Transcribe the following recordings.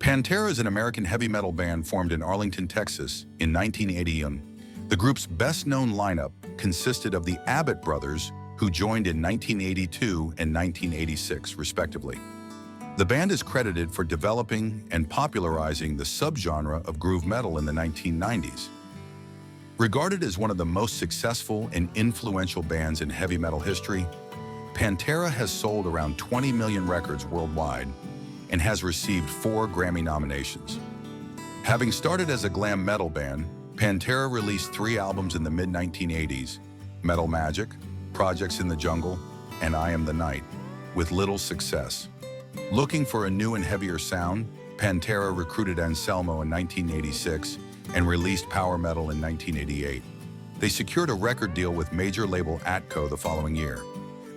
Pantera is an American heavy metal band formed in Arlington, Texas in 1981. The group's best-known lineup consisted of the Abbott brothers, who joined in 1982 and 1986, respectively. The band is credited for developing and popularizing the subgenre of groove metal in the 1990s. Regarded as one of the most successful and influential bands in heavy metal history, Pantera has sold around 20 million records worldwide and has received 4 Grammy nominations. Having started as a glam metal band, Pantera released 3 albums in the mid-1980s, Metal Magic, Projects in the Jungle, and I Am the Night, with little success. Looking for a new and heavier sound, Pantera recruited Anselmo in 1986 and released Power Metal in 1988. They secured a record deal with major label Atco the following year.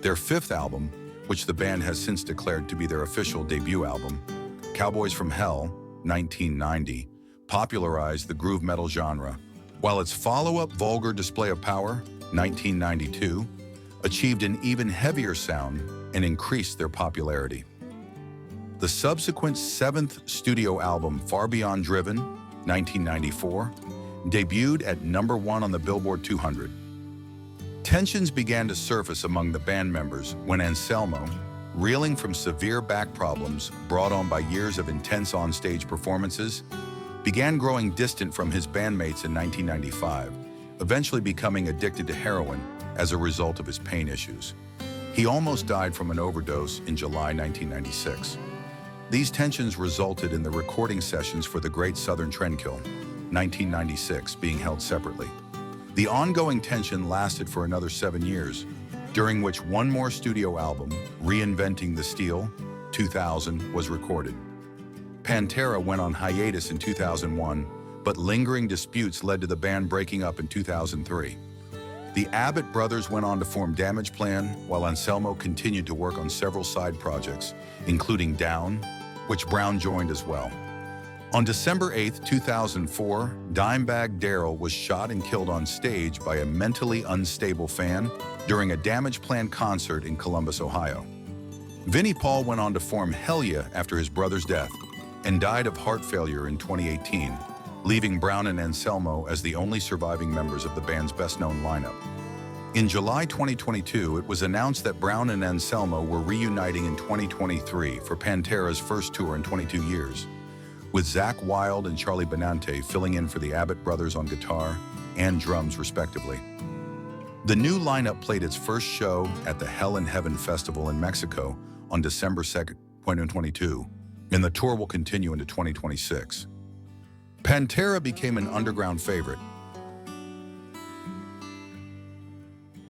Their 5th album, which the band has since declared to be their official debut album, Cowboys from Hell, 1990, popularized the groove metal genre, while its follow-up Vulgar Display of Power, 1992, achieved an even heavier sound and increased their popularity. The subsequent 7th studio album, Far Beyond Driven, 1994, debuted at #1 on the Billboard 200. Tensions began to surface among the band members when Anselmo, reeling from severe back problems brought on by years of intense on-stage performances, began growing distant from his bandmates in 1995, eventually becoming addicted to heroin as a result of his pain issues. He almost died from an overdose in July 1996. These tensions resulted in the recording sessions for The Great Southern Trendkill, 1996, being held separately. The ongoing tension lasted for another 7 years, during which one more studio album, Reinventing the Steel, 2000, was recorded. Pantera went on hiatus in 2001, but lingering disputes led to the band breaking up in 2003. The Abbott brothers went on to form Damageplan, while Anselmo continued to work on several side projects, including Down, which Brown joined as well. On December 8, 2004, Dimebag Darrell was shot and killed on stage by a mentally unstable fan during a Damageplan concert in Columbus, Ohio. Vinnie Paul went on to form Hell Yeah after his brother's death and died of heart failure in 2018, leaving Brown and Anselmo as the only surviving members of the band's best-known lineup. In July 2022, it was announced that Brown and Anselmo were reuniting in 2023 for Pantera's first tour in 22 years, with Zakk Wylde and Charlie Benante filling in for the Abbott brothers on guitar and drums, respectively. The new lineup played its first show at the Hell in Heaven Festival in Mexico on December 2, 2022, and the tour will continue into 2026. Pantera became an underground favorite,